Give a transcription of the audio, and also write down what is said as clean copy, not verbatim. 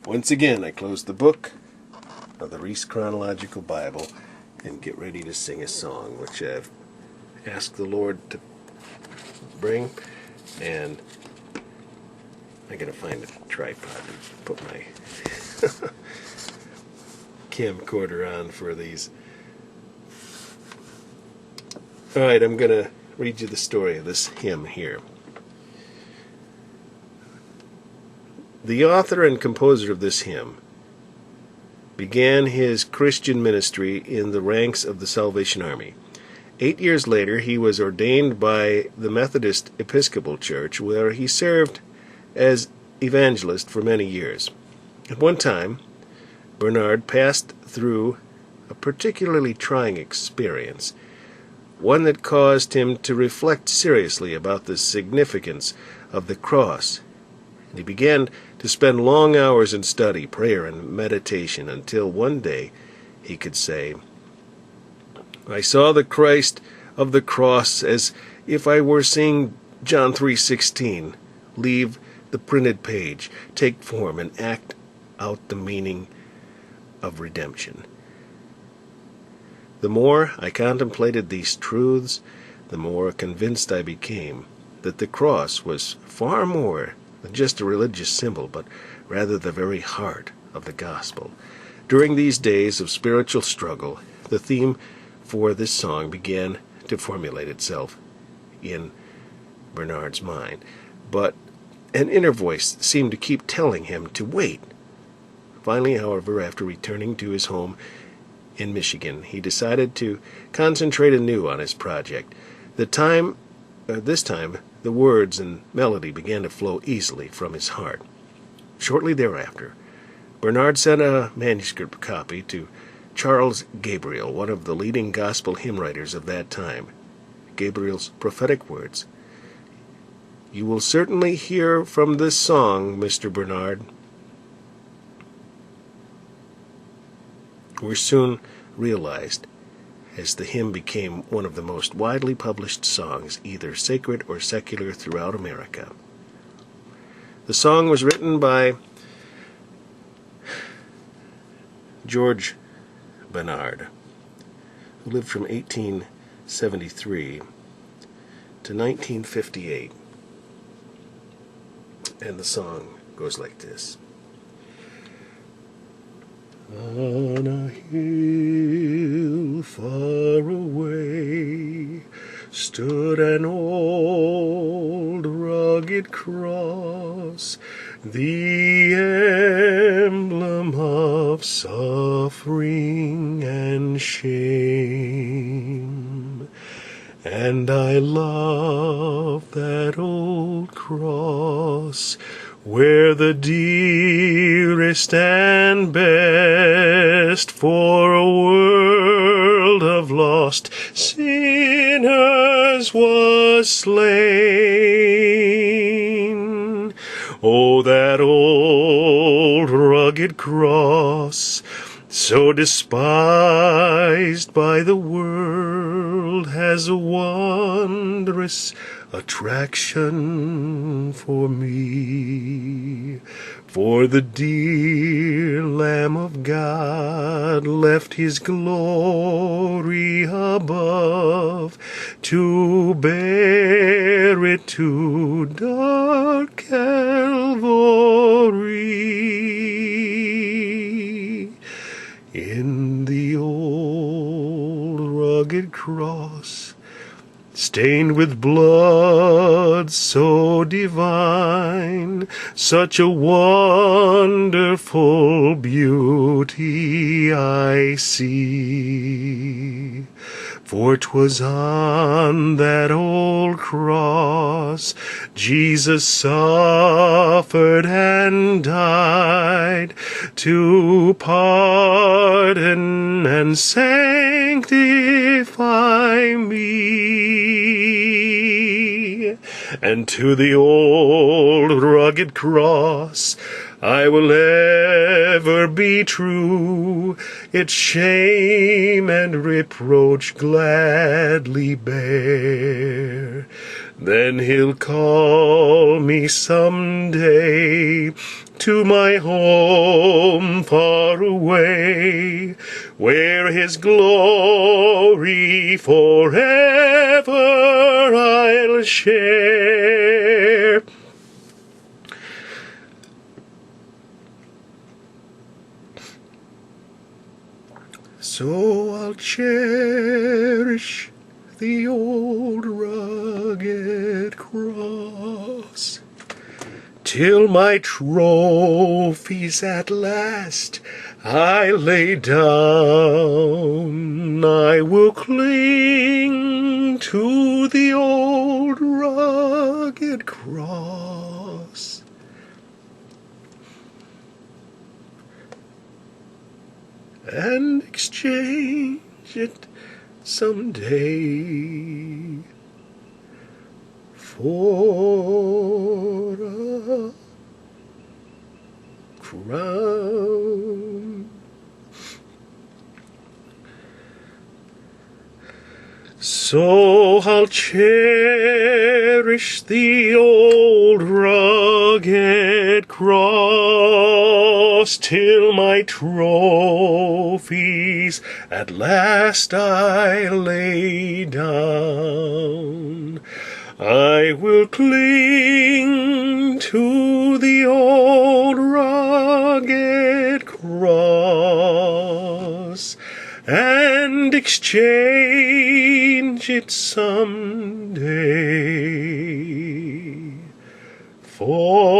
Once again, I close the book of the Reese Chronological Bible and get ready to sing a song, which I've asked the Lord to bring, and I gotta find a tripod to put my camcorder on for these. Alright, I'm gonna read you the story of this hymn here. The author and composer of this hymn began his Christian ministry in the ranks of the Salvation Army. 8 years later, he was ordained by the Methodist Episcopal Church, where he served as evangelist for many years. At one time, Bernard passed through a particularly trying experience, one that caused him to reflect seriously about the significance of the cross. And he began to spend long hours in study, prayer, and meditation until one day he could say, "I saw the Christ of the cross as if I were seeing John 3:16 leave the printed page, take form, and act out the meaning of redemption." The more I contemplated these truths, the more convinced I became that the cross was far more than just a religious symbol, but rather the very heart of the gospel. During these days of spiritual struggle, the theme for this song began to formulate itself in Bernard's mind, but an inner voice seemed to keep telling him to wait. Finally, however, after returning to his home in Michigan, he decided to concentrate anew on his project. This time, the words and melody began to flow easily from his heart. Shortly thereafter, Bernard sent a manuscript copy to Charles Gabriel, one of the leading gospel hymn writers of that time. Gabriel's prophetic words, "You will certainly hear from this song, Mr. Bernard," were soon realized as the hymn became one of the most widely published songs, either sacred or secular, throughout America. The song was written by George Bernard, who lived from 1873 to 1958. And the song goes like this. On a hill far away stood an old rugged cross, the emblem of suffering and shame. And I love that old cross, where the dearest and best for a world of lost sinners was slain. Oh, that old rugged cross, so despised by the world, has a wondrous attraction for me. For the dear Lamb of God left his glory above to bear it to dark Calvary. In the old rugged cross, stained with blood so divine, such a wonderful beauty I see. For 'twas on that old cross Jesus suffered and died to pardon and sanctify me. And to the old rugged cross I will ever be true, its shame and reproach gladly bear. Then he'll call me someday to my home far away, where his glory forever I'll share. So I'll cherish the old rugged cross till my trophies at last I lay down. I will cling to the old rugged cross. And exchange it someday for a crown. So I'll cherish the old rugged cross till my trophies at last I lay down. I will cling to the old rugged cross and exchange it someday for